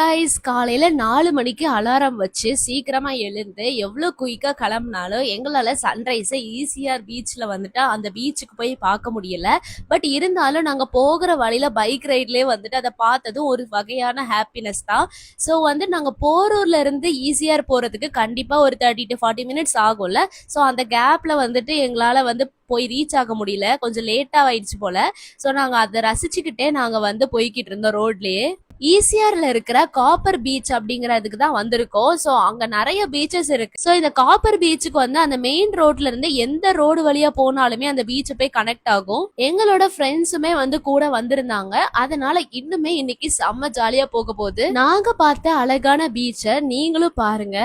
Guys, காலையில 4 மணிக்கு alarm வச்சு சீக்கிரமா எழுந்து எவ்வளோ குயிக்கா கிளம்புனாலும் எங்களால சன்ரைஸை ஈசிஆர் பீச்ல வந்துட்டு அந்த பீச்சுக்கு போய் பார்க்க முடியல. பட் இருந்தாலும் நாங்க போகிற வழியில பைக் ரைட்லயே வந்துட்டு அதை பார்த்தது ஒரு வகையான ஹாப்பினஸ் தான். ஸோ வந்து நாங்க போரூர்ல இருந்து ஈசிஆர் போறதுக்கு கண்டிப்பா ஒரு 30 to 40 மினிட்ஸ் ஆகும்ல. ஸோ அந்த கேப்ல வந்துட்டு எங்களால வந்து போய் ரீச் ஆக முடியல, கொஞ்சம் லேட்டா ஆயிடுச்சு போல. ஸோ நாங்க அதை ரசிச்சுக்கிட்டே நாங்க வந்து போய்கிட்டு இருந்தோம் ரோட்லயே. ஈசிஆர்ல இருக்கிற காப்பர் பீச் அப்படிங்கறதுக்கு தான் வந்திருக்கோம். ஸோ அங்க நிறைய பீச்சஸ் இருக்கு. ஸோ இந்த காப்பர் பீச்சுக்கு வந்து அந்த மெயின் ரோட்ல இருந்து எந்த ரோடு வழியா போனாலுமே அந்த பீச் போய் கனெக்ட் ஆகும். எங்களோட ஃப்ரெண்ட்ஸுமே வந்து கூட வந்திருந்தாங்க. அதனால இன்னுமே இன்னைக்கு செம்ம ஜாலியா போக போகுது. நாங்க பார்த்த அழகான பீச்சை நீங்களும் பாருங்க.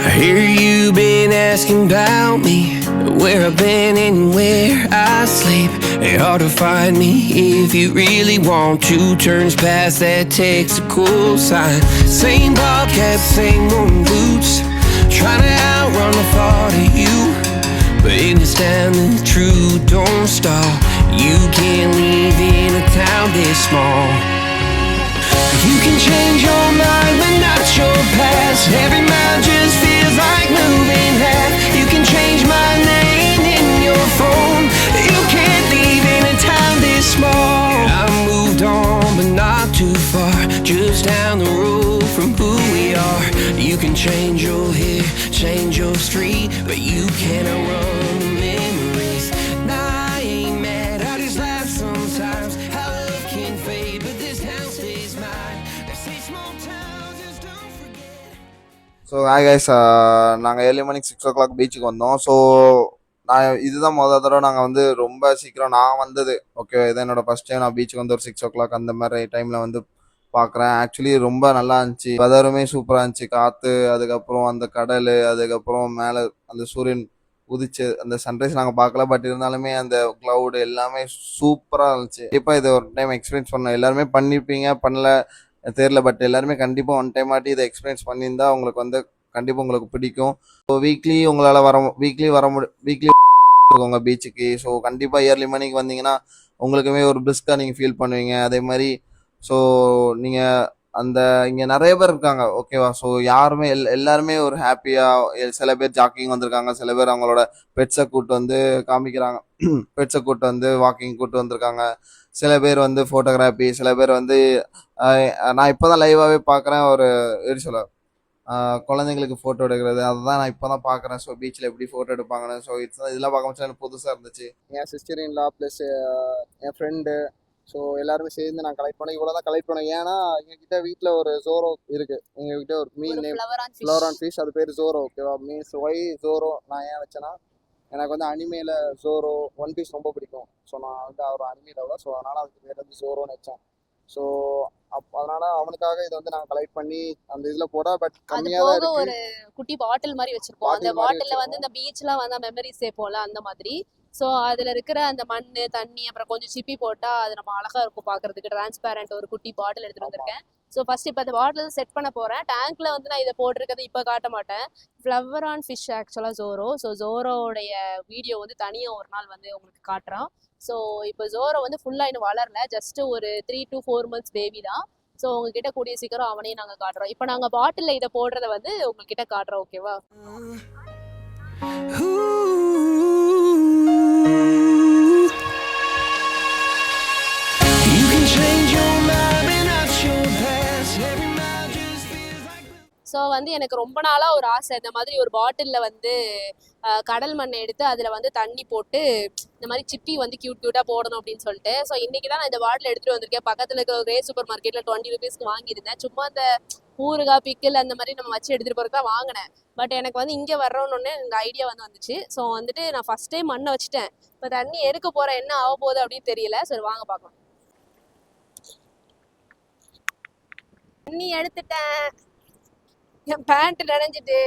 I hear you been asking about me, where I've been and where I sleep. It's hard to find me if you really want to. Turns past that takes a cool sign. Same bobcat, same old boots, trying to outrun the thought of you. But in this town the truth don't stop. You can't leave in a town this small. You can change your mind but not your past. Every mile just feels like moving half. You can change my name in your phone. You can't leave in a town this small. I moved on but not too far, just down the road from who we are. You can change your hair, change your street, but you cannot run the memories. Nah, I ain't mad, I just laugh sometimes. How love can fade but this town stays mine. So hi guys, நாங்கள் early morning 6 o'clock பீச்சுக்கு வந்தோம். So நான் இதுதான் முதல் தடவை நாங்கள் வந்து ரொம்ப சீக்கிரம் நான் வந்தது. ஓகே, இதான் என்னோட ஃபஸ்ட் டைம் நான் பீச்சுக்கு வந்து ஒரு 6 o'clock அந்த மாதிரி டைமில் வந்து பார்க்குறேன். ஆக்சுவலி ரொம்ப நல்லா இருந்துச்சு, வெதருமே சூப்பராக இருந்துச்சு, காற்று, அதுக்கப்புறம் அந்த கடல், அதுக்கப்புறம் மேலே அந்த சூரியன் உதிச்சு அந்த சன்ரைஸ் நாங்கள் பார்க்கல. பட் இருந்தாலுமே அந்த க்ளவுடு எல்லாமே சூப்பராக இருந்துச்சு. கண்டிப்பாக இதை ஒரு டைம் எக்ஸ்பீரியன்ஸ் பண்ணோம். எல்லாருமே பண்ணியிருப்பீங்க, பண்ணல தெரியல, பட் எல்லாருமே கண்டிப்பாக ஒன் டைம் ஆட்டி இதை எக்ஸ்பீரியன்ஸ் பண்ணியிருந்தா உங்களுக்கு வந்து கண்டிப்பாக உங்களுக்கு பிடிக்கும். ஸோ வீக்லி உங்களால் வீக்லி உங்கள் பீச்சுக்கு. ஸோ கண்டிப்பாக இயர்லி மணிக்கு வந்தீங்கன்னா உங்களுக்குமே ஒரு பிரிஸ்காக நீங்கள் ஃபீல் பண்ணுவீங்க. அதே மாதிரி ஸோ நீங்கள் அந்த இங்கே நிறைய பேர் இருக்காங்க, ஓகேவா. ஸோ யாருமே எல்லாருமே ஒரு ஹாப்பியாக, சில பேர் ஜாக்கிங் வந்திருக்காங்க, சில பேர் அவங்களோட பெட்ஸை கூட்டு வந்து காமிக்கிறாங்க, பெட்ஸை கூட்டு வந்து வாக்கிங் கூட்டு வந்திருக்காங்க, சில பேர் வந்து ஃபோட்டோகிராஃபி, சில பேர் வந்து நான் இப்போ தான் லைவாகவே பார்க்குறேன். ஒரு எப்படி சொல்ல, குழந்தைங்களுக்கு ஃபோட்டோ எடுக்கிறது, அதுதான் நான் இப்போ தான் பார்க்குறேன். ஸோ பீச்சில் எப்படி ஃபோட்டோ எடுப்பாங்கன்னு. ஸோ இதெல்லாம் பார்க்கும்போது எனக்கு புதுசாக இருந்துச்சு. என் சிஸ்டர் இன் லா ப்ளஸ் என் ஃப்ரெண்டு, ஸோ எல்லாருமே சேர்ந்து நான் கலெக்ட் பண்ணேன். இவ்வளோ தான் கலெக்ட் பண்ணேன். ஏன்னா எங்ககிட்ட வீட்டில் ஒரு ஜோரோ இருக்குது, எங்ககிட்ட ஒரு மீன் நேம் ஃப்ளவரான் ஃபிஷ், அது பேர் ஜோரோ, ஓகேவா. மீன்ஸ் ஒய் ஜோரோ நான் ஏன் வச்சேன்னா, எனக்கு வந்து அனிமேல ஜோரோ ஒன் பீஸ் ரொம்ப பிடிக்கும். ஸோ நான் வந்து அவர் அனிமேல, ஸோ அதனால் அதுக்கு பேர் வந்து ஜோரோன்னு வச்சேன். ஸோ அதனால அவனுக்காக இதை வந்து நான் கலெக்ட் பண்ணி அந்த இதில் போட. பட் கம்மியாக தான் இருக்கு. ஒரு குட்டி பாட்டில் மாதிரி வச்சிருப்போம். அந்த பாட்டில்ல வந்து இந்த பீச்லாம் வந்து மெமரிஸ் சேர்ப்போம்ல, அந்த மாதிரி. ஸோ அதில் இருக்கிற அந்த மண், தண்ணி, அப்புறம் கொஞ்சம் சிப்பி போட்டால் அது நம்ம அழகாக இருக்கும் பார்க்கறதுக்கு. டிரான்ஸ்பேரண்ட் ஒரு குட்டி பாட்டில் எடுத்துகிட்டு வந்திருக்கேன். ஸோ ஃபர்ஸ்ட் இப்போ அந்த பாட்டில் செட் பண்ண போகிறேன். டேங்க்ல வந்து நான் இதை போட்டிருக்கிறது இப்போ காட்ட மாட்டேன். ஃப்ளவரான் ஃபிஷ் ஆக்சுவலாக ஜோரோ. ஸோ ஜோரோடைய வீடியோ வந்து தனியாக ஒரு நாள் வந்து உங்களுக்கு காட்டுறான். ஸோ இப்போ ஜோரோ வந்து ஃபுல்லாக இன்னும் வளரல, ஜஸ்ட் ஒரு 3 to 4 months பேபி தான். ஸோ உங்ககிட்ட கூடிய சீக்கிரம் அவனையும் நாங்கள் காட்டுறோம். இப்போ நாங்கள் பாட்டிலில் இதை போடுறத வந்து உங்ககிட்ட காட்டுறோம், ஓகேவா. ஸோ வந்து எனக்கு ரொம்ப நாளாக ஒரு ஆசை, இந்த மாதிரி ஒரு பாட்டிலில் வந்து கடல் மண்ணை எடுத்து அதில் வந்து தண்ணி போட்டு இந்த மாதிரி சிப்பி வந்து க்யூட்டாக போடணும் அப்படின்னு சொல்லிட்டு. ஸோ இன்றைக்கி தான் நான் இந்த பாட்டில் எடுத்துகிட்டு வந்திருக்கேன். பக்கத்தில் இருக்க கிரே சூப்பர் மார்க்கெட்டில் 20 rupeesக்கு வாங்கியிருந்தேன். சும்மா அந்த ஊறுகாய், பிக்கில் அந்த மாதிரி நம்ம வச்சு எடுத்துகிட்டு போகிறதுக்கு தான் வாங்கினேன். பட் எனக்கு வந்து இங்கே வர்றோன்னு இந்த ஐடியா வந்து வந்துச்சு. ஸோ வந்துட்டு நான் ஃபஸ்ட் டைம் மண்ணை வச்சுட்டேன். இப்போ தண்ணி எடுக்க போகிறேன், என்ன ஆக போகுது அப்படின்னு தெரியல. சரி வாங்க பார்க்கலாம். தண்ணி எடுத்துட்டேன், என் பேண்ட் நனைஞ்சிட்டு.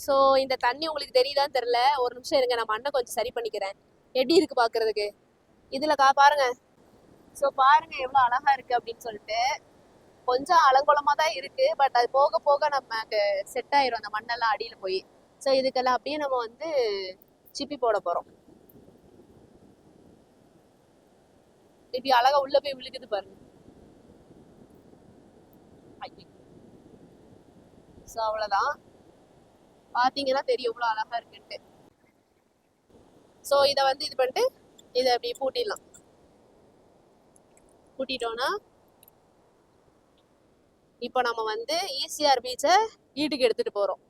ஸோ இந்த தண்ணி உங்களுக்கு தெரியுதான்னு தெரில, ஒரு நிமிஷம் இருங்க, நான் மண்ணை கொஞ்சம் சரி பண்ணிக்கிறேன். எப்படி இருக்கு பார்க்கறதுக்கு இதில் பாருங்க. ஸோ பாருங்க எவ்வளோ அழகா இருக்கு அப்படின்னு சொல்லிட்டு. கொஞ்சம் அலங்கோலமாக தான் இருக்கு, பட் அது போக போக நமக்கு செட் ஆயிரும் அந்த மண்ணெல்லாம் அடியில் போய். ஸோ இதுக்கெல்லாம் அப்படியே நம்ம வந்து சிப்பி போட போகிறோம். இப்படி அழகா உள்ள போய் விழுகுது பாருங்க. ஸோ அவ்வளோதான், பார்த்தீங்கன்னா தெரியும் இவ்வளோ அழகா இருக்குன்ட்டு. ஸோ இதை வந்து இது பண்ணிட்டு இதை அப்படி பூட்டிடலாம். பூட்டிட்டோன்னா இப்போ நம்ம வந்து ஈசிஆர் பீச்சை வீட்டுக்கு எடுத்துட்டு போறோம்.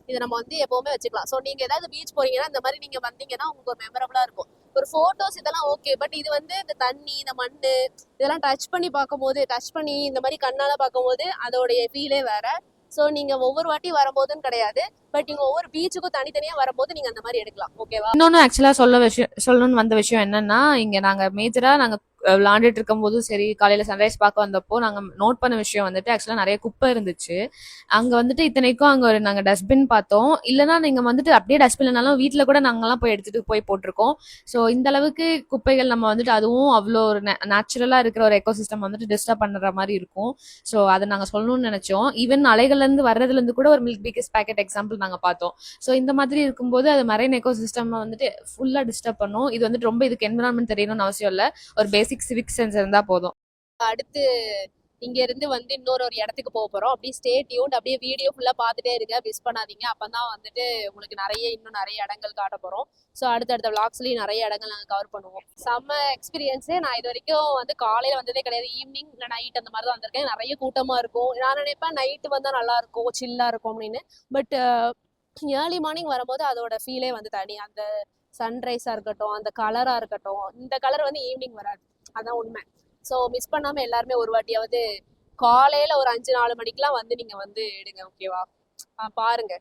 இதை நம்ம வந்து எப்பவுமே வச்சுக்கலாம். ஸோ நீங்க ஏதாவது பீச் போறீங்கன்னா இந்த மாதிரி நீங்க வந்தீங்கன்னா உங்களுக்கு ஒரு மெமரபிளா இருக்கும். ஒரு போட்டோஸ் இதெல்லாம் ஓகே, பட் இது வந்து இந்த தண்ணி, இந்த மண்ணு இதெல்லாம் டச் பண்ணி இந்த மாதிரி கண்ணால பார்க்கும்போது அதோடைய ஃபீலே வேற. ஸோ நீங்க ஒவ்வொரு வாட்டி வரும்போதுன்னு கிடையாது, பட் நீங்க ஒவ்வொரு பீச்சுக்கும் தனித்தனியா வரும்போது நீங்க அந்த மாதிரி எடுக்கலாம். ஓகேவா? இன்னொன்னு ஆக்சுவலா சொல்லணும்னு வந்த விஷயம் என்னன்னா, இங்க நாங்க மேஜரா விளையாண்டுட்டு இருக்கும் போதும் சரி, காலையில சன்ரைஸ் பார்க்க வந்தப்போ நாங்க நோட் பண்ண விஷயம் வந்துட்டு ஆக்சுவலா நிறைய குப்பை இருந்துச்சு அங்க வந்துட்டு. இத்தனைக்கும் அங்க ஒரு நாங்க டஸ்ட்பின் பார்த்தோம். இல்லைன்னா நீங்க வந்துட்டு அப்படியே டஸ்ட்பின் இல்லைனாலும் வீட்டுல கூட நாங்கெல்லாம் போய் எடுத்துட்டு போய் போட்டிருக்கோம். ஸோ இந்த அளவுக்கு குப்பைகள் நம்ம வந்துட்டு அதுவும் அவ்வளோ ஒரு நேச்சுரலா இருக்கிற ஒரு எக்கோசிஸ்டம் வந்துட்டு டிஸ்டர்ப் பண்ற மாதிரி இருக்கும். ஸோ அதை நாங்க சொல்லணும்னு நினைச்சோம். ஈவன் அலைகள்ல இருந்து வர்றதுல இருந்து கூட ஒரு மில்க் பிக்கஸ் பேக்கெட் எக்ஸாம்பிள் நாங்க பார்த்தோம். ஸோ இந்த மாதிரி இருக்கும்போது அது மரைன் எக்கோசிஸ்டம் வந்துட்டு ஃபுல்லா டிஸ்டர்ப் பண்ணும். இது வந்துட்டு ரொம்ப இதுக்கு என்விரான்மெண்ட் தெரியணும்னு அவசியம் இல்லை, ஒரு பேசிக் சிவிக் சென்ஸ் இருந்தா போதும். அடுத்து இங்க இருந்து வந்து இன்னொரு இடத்துக்கு போக போறோம். அப்படியே ஸ்டே டியூன்ட், அப்படியே வீடியோ ஃபுல்லா பார்த்துட்டே இருக்க, மிஸ் பண்ணாதீங்க. அப்பதான் வந்துட்டு உங்களுக்கு இன்னும் நிறைய இடங்கள் காட்ட போறோம். ஸோ அடுத்தடுத்த விளாக்ஸ்லயும் நிறைய இடங்கள் நாங்கள் கவர் பண்ணுவோம். செம்ம எக்ஸ்பீரியன்ஸு. நான் இது வரைக்கும் வந்து காலையில வந்ததே கிடையாது, ஈவினிங் இல்லை நைட் அந்த மாதிரி தான் வந்திருக்கேன். நிறைய கூட்டமா இருக்கும். நான் நினைப்பேன் நைட்டு வந்தா நல்லா இருக்கும், சில்லா இருக்கும் அப்படின்னு. பட் ஏர்லி மார்னிங் வரும்போது அதோட ஃபீலே வந்து தனி. அந்த சன்ரைஸா இருக்கட்டும், அந்த கலரா இருக்கட்டும், இந்த கலர் வந்து ஈவினிங் வராது, அதான் உண்மை. ஸோ மிஸ் பண்ணாம எல்லாருமே ஒரு வாட்டியாவது காலையில ஒரு 5-4 மணிக்கெல்லாம் வந்து நீங்க வந்து எடுங்க. ஓகேவா? பாருங்க.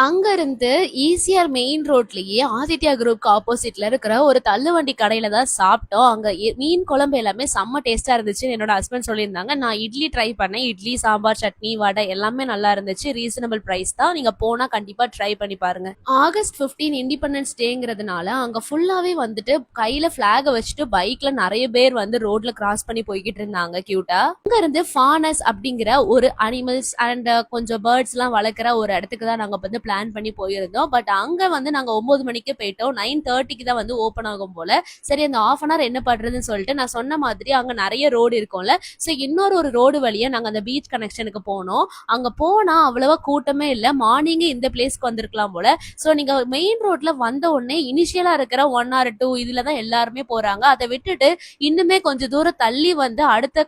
அங்க இருந்து ஈசிஆர் மெயின் ரோட்லயே ஆதித்யா குரூப்க்கு ஆப்போசிட்ல இருக்கிற ஒரு தள்ளுவண்டி கடையில தான் சாப்பிட்டோம். அங்க மீன் குழம்பு எல்லாமே செம்ம டேஸ்டா இருந்துச்சு. என்னோட ஹஸ்பண்ட் சொல்லியிருந்தாங்க. நான் இட்லி ட்ரை பண்ணேன். இட்லி, சாம்பார், சட்னி, வடை எல்லாமே நல்லா இருந்துச்சு. ரீசனபிள் பிரைஸ் தான். நீங்க போனா கண்டிப்பா ட்ரை பண்ணி பாருங்க. ஆகஸ்ட் 15 இண்டிபெண்டன்ஸ் டேங்கிறதுனால அங்க ஃபுல்லாவே வந்துட்டு கையில பிளாக வச்சுட்டு பைக்ல நிறைய பேர் வந்து ரோட்ல கிராஸ் பண்ணி போய்கிட்டு இருந்தாங்க கியூட்டா. அங்க இருந்து ஃபானஸ் அப்படிங்கிற ஒரு அனிமல்ஸ் அண்ட் கொஞ்சம் பேர்ட்ஸ் எல்லாம் வளர்க்குற ஒரு இடத்துக்கு தான் நாங்க வந்து பிளான் பண்ணி போயிருந்தோம். பட் அங்க வந்து நாங்க 9 மணிக்கு போயிட்டோம். 9:30க்கு தான் வந்து ஓபன் ஆகும் போல. சரி, அந்த ½ hour என்ன பண்றதுன்னு சொல்லிட்டு நான் சொன்ன மாதிரி அங்க நிறைய ரோடு இருக்கும்ல, சோ இன்னொரு ஒரு ரோடு வழியா நாங்க அந்த பீச் கனெக்ஷனுக்கு போனோம். அங்க போனா அவ்வளவா கூட்டமே இல்ல. மார்னிங் இந்த பிளேஸ்க்கு வந்திருக்கலாம் போல. சோ நீங்க மெயின் ரோட்ல வந்த உடனே இனிஷியலா இருக்கிற 1 or 2 இதுலதான் எல்லாருமே போறாங்க. அதை விட்டுட்டு இன்னுமே கொஞ்சம் தூரம் தள்ளி வந்து அடுத்த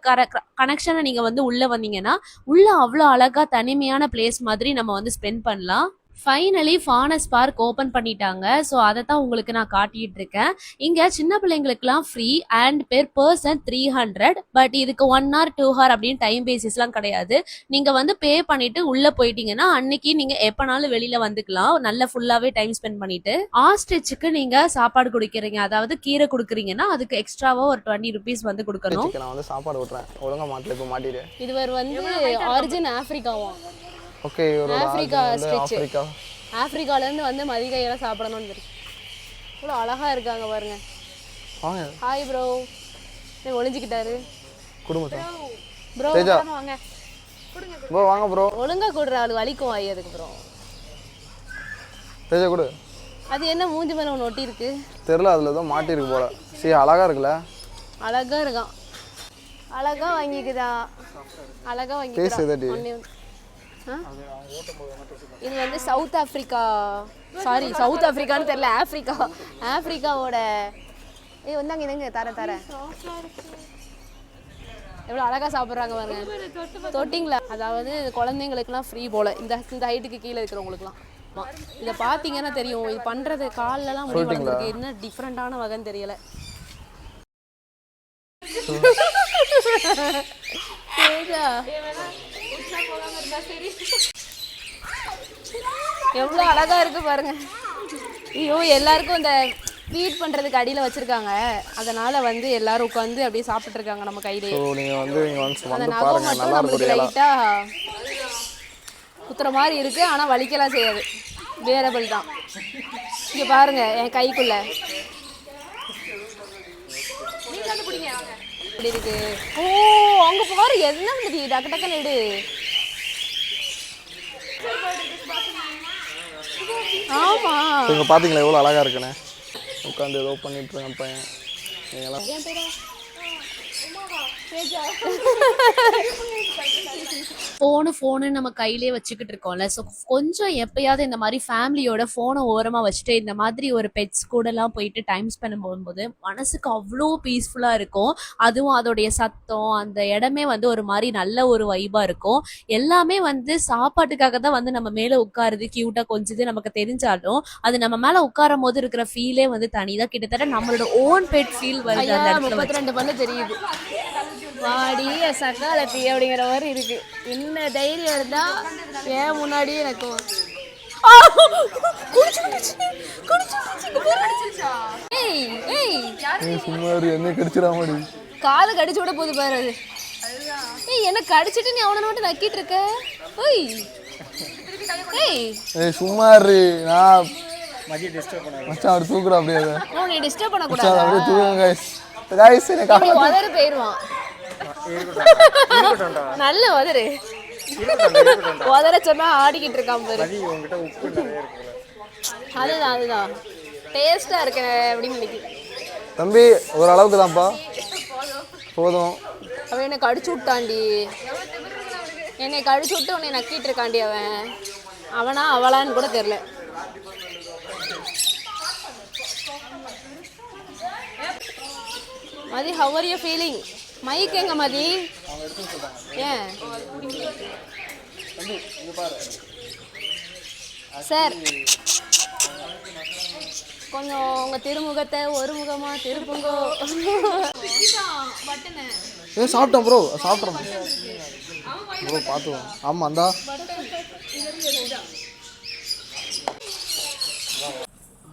கனெக்ஷனை நீங்க வந்து உள்ள வந்தீங்கன்னா உள்ள அவ்வளவு அழகா தனிமையான பிளேஸ் மாதிரி நம்ம வந்து ஸ்பெண்ட் பண்ணலாம். ஃபைனலி ஃபானஸ் பார்க் ஓப்பன் பண்ணிட்டாங்க. ஸோ அதை தான் உங்களுக்கு நான் காட்டிட்டு இருக்கேன். இங்கே சின்ன பிள்ளைங்களுக்குலாம் free and per person 300. But இதுக்கு 1 hour 2 hour அப்படின்னு டைம் பேசிஸ்லாம் கிடையாது. நீங்கள் வந்து பே பண்ணிட்டு உள்ளே போயிட்டீங்கன்னா அன்னைக்கு நீங்கள் எப்போனாலும் வெளியில் வந்துக்கலாம், நல்ல ஃபுல்லாகவே டைம் ஸ்பெண்ட் பண்ணிட்டு. ஆஸ்ட்ரிச்சுக்கு நீங்கள் சாப்பாடு கொடுக்குறீங்க, அதாவது கீரை கொடுக்குறீங்கன்னா அதுக்கு எக்ஸ்ட்ராவாக ஒரு 20 rupees வந்து கொடுக்கணும். நான் வந்து சாப்பாடு விட்றேன், ஒழுங்காக மாட்டல, இப்போ மாட்டிடு. இது வந்து ஆரிஜின் ஆப்பிரிக்காவும். Okay, Africa stitch. ஆப்பிரிக்கால இருந்து வந்து மதிகையெல்லாம் சாப்பிடணும்னு இருக்கு. இவ்வளோ அழகா இருக்காங்க பாருங்க. Hi bro. ஒளிஞ்சிக்கிட்டாரு குடும்பம். ப்ரோ வாங்க, ப்ரோ வாங்க ப்ரோ. ஒழுங்கா கொடுற ஆளு வலிக்கும் வாய் அதுக்கு ப்ரோ. தேஜா கொடு. அது என்ன மூஞ்சி மேல ஒன்று ஒட்டி இருக்கு தெரியல, அதுல ஏதோ மாட்டி இருக்கு போல. சரி, அழகா இருக்குல்ல? அழகா இருக்கான். அழகா வாங்கிக்குதா, அழகா வாங்கிக்குதா. இது வந்து சவுத் ஆப்பிரிக்கா, சாரி சவுத் ஆப்பிரிக்கான்னு தெரியல, ஆப்பிரிக்காவோட. வந்தாங்க இதுங்க தர எவ்வளோ அழகா சாப்பிட்றாங்க பாருங்க. தொட்டிங்களா? அதாவது குழந்தைங்களுக்குலாம் ஃப்ரீ போல, இந்த ஹைட்டுக்கு கீழே இருக்கிறவங்களுக்குலாம். இதை பார்த்தீங்கன்னா தெரியும், இது பண்ணுறது காலெல்லாம் முடி வளர்ந்துருக்கு. என்ன டிஃப்ரெண்டான வகைன்னு தெரியல. எவ்வளோ அழகா இருக்கு பாருங்க. ஐயோ, எல்லாருக்கும் இந்த ஃபீட் பண்றதுக்கு அடியில வச்சிருக்காங்க, அதனால வந்து எல்லாரும் உட்காந்து அப்படியே சாப்பிட்டு இருக்காங்க நம்ம கையிலே. நீங்க வந்து பாருங்க, நல்லா இருக்கு. லைட்டா குத்துற மாதிரி இருக்கு, ஆனா வலிக்கலாம் செய்யாது, வேரபிள் தான். இங்க பாருங்க என் கைக்குள்ள இருக்கு. ஓ, அங்க பாரு என்ன வந்துச்சு, டக்கு டக்குன்னு எடு. ஆமா, நீங்க பாத்தீங்களா எவ்வளவு அழகா இருக்குன்னு? உட்காந்து ஏதோ பண்ணிட்டு இருக்கான் பையன். நீங்களாம் ஃபோனு நம்ம கையிலேயே வச்சுக்கிட்டு இருக்கோம்ல. ஸோ கொஞ்சம் எப்பயாவது இந்த மாதிரி ஃபேமிலியோட ஃபோனை ஓரமாக வச்சுட்டு இந்த மாதிரி ஒரு பெட்ஸ் கூடலாம் போயிட்டு டைம் ஸ்பெண்ட் பண்ணும்போது மனசுக்கு அவ்வளோ பீஸ்ஃபுல்லாக இருக்கும். அதுவும் அதோடைய சத்தம், அந்த இடமே வந்து ஒரு மாதிரி நல்ல ஒரு வைபாக இருக்கும். எல்லாமே வந்து சாப்பாட்டுக்காக தான் வந்து நம்ம மேலே உட்காருது, க்யூட்டாக கொஞ்சது நமக்கு தெரிஞ்சாலும் அது நம்ம மேலே உட்காரும் போது இருக்கிற ஃபீலே வந்து தனிதான். கிட்டத்தட்ட நம்மளோட ஓன் பெட் ஃபீல் வருது அந்த இடத்துல வச்சு. 32 பல்லு தெரியுது. வாடி சக்காலத்தி அப்படிங்கிற மாதிரி இருக்கு. என்ன தைரியம் இருந்தா ஏன் முன்னாடியே எனக்கு என்ன கடிச்சிடாமடி காது கடிச்சு விட போது பாரு அது. ஏய் என்ன கடிச்சிட்டு நீ அவனை மட்டும் நக்கிட்டு இருக்க? ஓய் ஏய் சும்மா இரு. நான் மச்சான் அவர் தூக்குறா அப்படியே. நீ டிஸ்டர்ப் பண்ண மச்சான் கூடாது. அப்படியே தூக்குங்க गाइस. गाइस எனக்கு உதறு போயிருவான். நல்ல உதறு. உதற சொன்னா ஆடிக்கிட்டு இருக்கான் பாரு. அதுதான் டேஸ்டா இருக்கு அப்படின்னு நினைக்கிறேன். தம்பி ஒரு அளவுக்கு தான்ப்பா போதும். அவன் என்னை கடிச்சு விட்டான்டி. என்னை கடிச்சு விட்டு உன்னை நக்கிட்டு இருக்காண்டி. அவனா அவளான்னு கூட தெரியல. Mathi, how are you feeling? Mike எங்க மதி? ஏன் சார் கொஞ்சம் உங்க திருமுகத்தை ஒரு முகமா திருப்புங்கோ. சாப்பிட்டோம் ப்ரோ, சாப்பிட்றோம் ப்ரோ, பார்த்துவோம். ஆமாம் அந்தா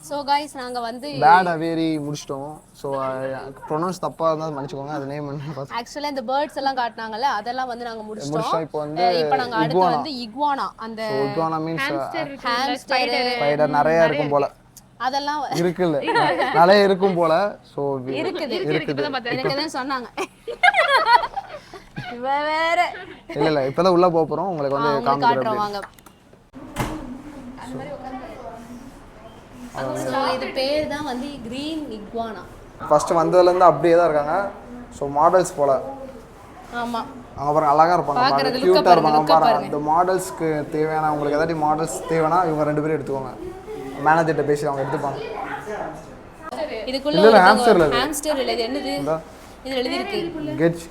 ஸோ கைஸ் நாங்கள் வந்து பேட் அவேரி முடிச்சிட்டோம். ஸோ ப்ரொனவுன்ஸ் தப்பாக இருந்தால் மன்னிச்சுக்கோங்க. அது நேம் என்ன? ஆக்சுவலாக இந்த பேர்ட்ஸ் எல்லாம் காட்டினாங்கல்ல, அதெல்லாம் வந்து நாங்கள் முடிச்சிட்டோம். இப்போ வந்து இப்போ நாங்கள் அடுத்து வந்து இக்வானா, அந்த இக்வானா மீன்ஸ் ஹாம்ஸ்டர் ஸ்பைடர் நிறைய இருக்கும் போல. அதெல்லாம் இருக்குல்ல, நிறைய இருக்கும் போல. ஸோ இருக்குது எனக்கு தான் சொன்னாங்க. வேற இல்லை இப்போதான் உள்ளே போக போகிறோம். உங்களுக்கு வந்து காட்டுறோம் வாங்க. இது பேர் தான் வந்து கிரீன் இக்வானா. ஃபர்ஸ்ட் வந்ததுலேருந்து அப்படியே தான் இருக்காங்க. ஸோ மாடல்ஸ் போல. ஆமாம், அவங்க பாருங்க அழகாக இருப்பாங்க, க்யூட்டாக இருப்பாங்க பாருங்க. இந்த மாடல்ஸ்க்கு தேவையான உங்களுக்கு ஏதாச்சும் மாடல்ஸ் தேவைன்னா இவங்க 2 பேரும் எடுத்துக்கோங்க. மேனேஜர்கிட்ட பேசி அவங்க எடுத்துப்பாங்க. இதுக்குள்ள ஹாம்ஸ்டர் இல்லை, இது என்னது? இது எழுதி இருக்கு கெட்ஜ்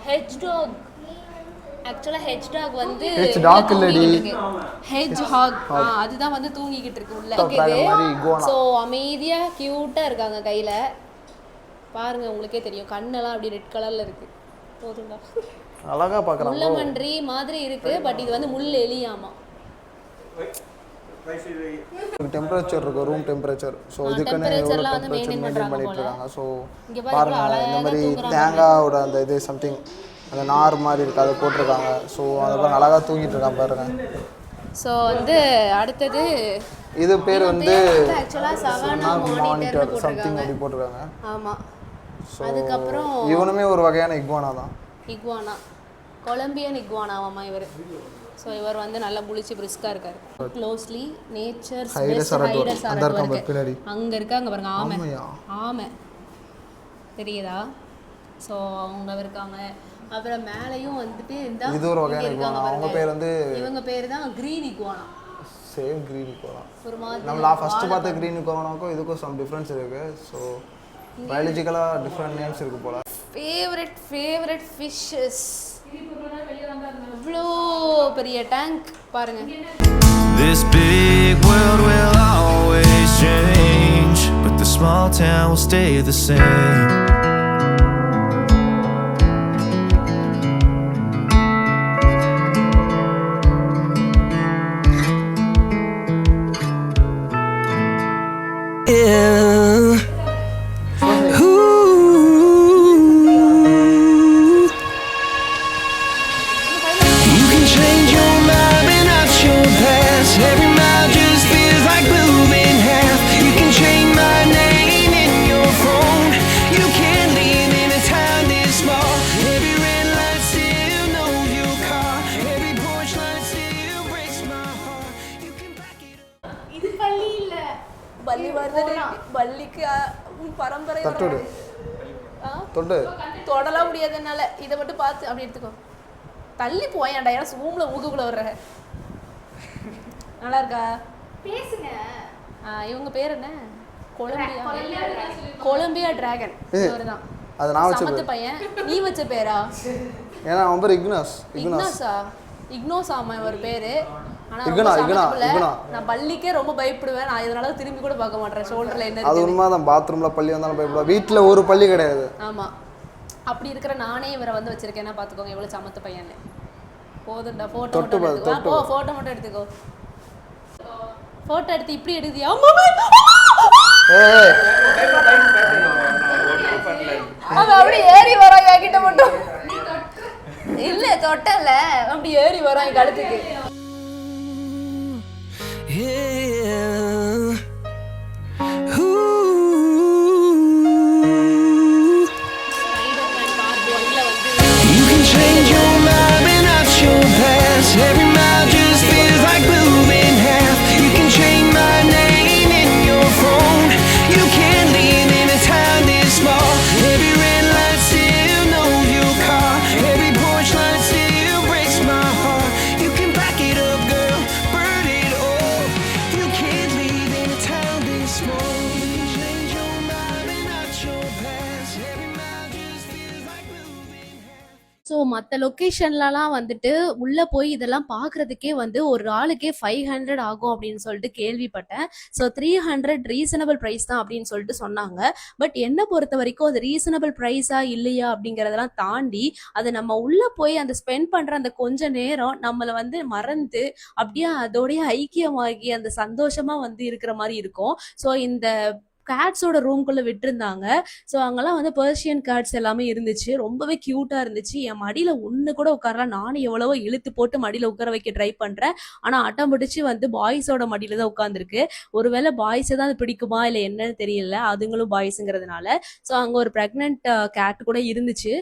ஹெட்ஜ்டாக். ஆக்சுவலா ஹெட்ஜ்டாக் வந்து ஹெட்ஜ்டாக் இல்லடி, ஹெட்ஜ்ஹாக். அதுதான் வந்து தூங்கிக்கிட்டு இருக்கு உள்ள. சோ அமைதியா கியூட்டா இருக்காங்க. கையில பாருங்க, உங்களுக்கே தெரியும் கண்ணெல்லாம் அப்படி ரெட் கலர்ல இருக்கு. போதும்டா, அழகா பார்க்கறாங்க. முள்ளமன்றி மாதிரி இருக்கு, பட் இது வந்து முள் எலியாமா. டெம்பரேச்சர் இருக்கு, ரூம் டெம்பரேச்சர். ஸோ இதுக்குன்னு எவ்வளோ டெம்பரேச்சர் மெயின்டைன் பண்ணிட்டு இருக்காங்க. ஸோ பாருங்க, இந்த மாதிரி தேங்காயோட அந்த இது சம்திங் அந்த நார் மாதிரி இருக்கு, அதை போட்டிருக்காங்க. ஸோ அதை பாருங்க அழகாக தூங்கிட்டு இருக்காங்க பாருங்க. ஸோ வந்து அடுத்தது இது பேர் வந்து ஆக்சுவலா சவானா மானிட்டர் சம்திங் அப்படி போட்டிருக்காங்க. ஆமாம். ஸோ அதுக்கப்புறம் இவனுமே ஒரு வகையான இக்வானா தான். இக்வானா, கொலம்பியன் இக்வானாவாமா இவர். ஸோ இவர் வந்து நல்லா முழிச்சு பிரிஸ்காக இருக்காரு. க்ளோஸ்லி நேச்சர்ஸ் பெஸ்ட் ஹைடர்ஸ் இருக்கு. அங்கே இருக்கு, அங்கே பாருங்க ஆமை. ஆமை தெரியுதா? ஸோ அவங்க இருக்காங்க. அப்புறம் மேலேயும் வந்துட்டு இந்த இது ஒரு வகையான இக்வானா. அவங்க பேர் வந்து இவங்க பேர் தான் green iguana. Same green iguana. ஒரு மாதிரி நம்ம ஃபர்ஸ்ட் பார்த்த கிரீன் இக்வானாக்கும் இதுக்கும் சம் டிஃபரன்ஸ் இருக்கு. ஸோ பயாலஜிக்கலா டிஃபரண்ட் நேம்ஸ் இருக்கு போல. Favourite fishes. இவ்வளோ பெரிய டேங்க் பாருங்க. This big world will always change, but the small town will stay the same. பள்ளி வருது, பள்ளிக்கு பரம்பரை. தொட்டு தொடலாம் முடியாது என்னால. இதை மட்டும் பார்த்து அப்படி எடுத்துக்கோ. தள்ளி போயாண்டா, ஏன்னா ரூம்ல மூக்குக்குள்ள வர்ற. நல்லா இருக்கா? பேசுங்க. இவங்க பேர் என்ன? Colombia dragon. இவர்தான். அது நான் வச்ச சமத்து பேர். பையன். நீ வச்ச பேரா? ஏன்னா அவன் பேர் இக்னாஸ். இக்னாஸா? இக்னோஸ் ஆமா இவர் பேரு. ஆனா இக்னா, ரொம்ப இக்னா, சமத்து பிள்ளை. இக்னா. நான் பள்ளிக்கே ரொம்ப பயப்படுவேன். நான் இதனால திரும்பி கூட பார்க்க மாட்டேன் ஷோல்டர்ல என்ன அது இருக்கு. உண்மைதான். பாத்ரூம்ல பள்ளி வந்தாலும் பயப்பட. வீட்டில் ஒரு பள்ளி கிடையாது. ஆமா. அப்படி இருக்கிற நானே இவரை வந்து வச்சிருக்கேன்னா பாத்துக்கோங்க எவ்வளவு சமத்து பையன்னு. போதும்டா, போட்டோ தொட்டு மட்டும் பாரு, எடுத்துக்கோ. தொட்டு. போட்டோ மட்டும் எடுத்துக்கோ. போட்டோ எடுத்து இப்படி எடுத்தியா? ஏய் அவன் அப்படி ஏறி வரான் என்கிட்ட மட்டும். இல்ல தொட்டல, அப்படி ஏறி வரான் என் கழுத்துக்கு. Yeah. Ooh. You can change your mind but not your past. Every mile just feels like moving half. You can change my name in your phone. You can't leave in a town this small. Every red light still knows your car. Every porch light still breaks my heart. You can back it up, girl, burn it all. You can't leave in a town this small. You can change your mind but not your past. Every mile just feels like moving half. So மற்ற லொக்கேஷன்லலாம் வந்துட்டு உள்ளே போய் இதெல்லாம் பார்க்குறதுக்கே வந்து ஒரு ஆளுக்கே 500 ஆகும் அப்படின்னு சொல்லிட்டு கேள்விப்பட்டேன். ஸோ 300 ரீசனபிள் ப்ரைஸ் தான் அப்படின்னு சொல்லிட்டு சொன்னாங்க. பட் என்னை பொறுத்த வரைக்கும் அது ரீசனபிள் ப்ரைஸா இல்லையா அப்படிங்கிறதெல்லாம் தாண்டி அது நம்ம உள்ளே போய் அந்த ஸ்பெண்ட் பண்ணுற அந்த கொஞ்ச நேரம் நம்மளை வந்து மறந்து அப்படியே அதோடைய ஐக்கியமாகி அந்த சந்தோஷமா வந்து இருக்கிற மாதிரி இருக்கும். ஸோ இந்த கேட்ஸோட ரூம்குள்ள விட்டுருந்தாங்க. ஸோ அங்கெல்லாம் வந்து பெர்ஷியன் கேட்ஸ் எல்லாமே இருந்துச்சு. ரொம்பவே க்யூட்டாக இருந்துச்சு. என் மடியில் ஒன்று கூட உட்காரலாம். நானும் எவ்வளவோ இழுத்து போட்டு மடியில் உட்கார வைக்க ட்ரை பண்ணுறேன். ஆனால் அட்டம் பிடிச்சி வந்து பாய்ஸோட மடியில் தான் உட்காந்துருக்கு. ஒருவேளை பாய்ஸை தான் அது பிடிக்குமா இல்லை என்னன்னு தெரியல. அதுங்களும் பாய்ஸுங்கிறதுனால. ஸோ அங்கே ஒரு ப்ரெக்னென்ட் கேட் கூட இருந்துச்சு.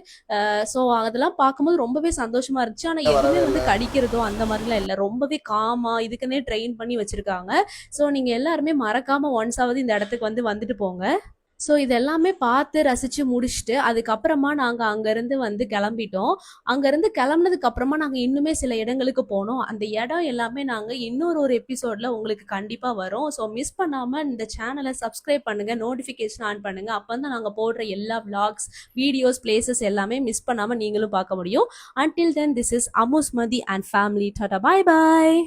ஸோ அதெல்லாம் பார்க்கும்போது ரொம்பவே சந்தோஷமா இருந்துச்சு. ஆனால் எதுவுமே வந்து கடிக்கிறதோ அந்த மாதிரிலாம் இல்லை. ரொம்பவே காமா இதுக்குன்னே ட்ரெயின் பண்ணி வச்சிருக்காங்க. ஸோ நீங்கள் எல்லாருமே மறக்காம ஒன்ஸாவது இந்த இடத்துக்கு வந்து வந்துட்டு போங்க. ஸோ இது எல்லாமே பார்த்து ரசித்து முடிச்சுட்டு அதுக்கப்புறமா நாங்கள் அங்கேருந்து வந்து கிளம்பிட்டோம். அங்கேருந்து கிளம்புனதுக்கு அப்புறமா நாங்கள் இன்னுமே சில இடங்களுக்கு போனோம். அந்த இடம் எல்லாமே நாங்கள் இன்னொரு எபிசோடில் உங்களுக்கு கண்டிப்பாக வரும். ஸோ மிஸ் பண்ணாமல் இந்த சேனலை சப்ஸ்கிரைப் பண்ணுங்கள், நோட்டிஃபிகேஷன் ஆன் பண்ணுங்கள். அப்போ தான் நாங்கள் போடுற எல்லா vlogs, வீடியோஸ், பிளேசஸ் எல்லாமே மிஸ் பண்ணாமல் நீங்களும் பார்க்க முடியும். Until then, this is Amusmadi and family. Tata, bye bye.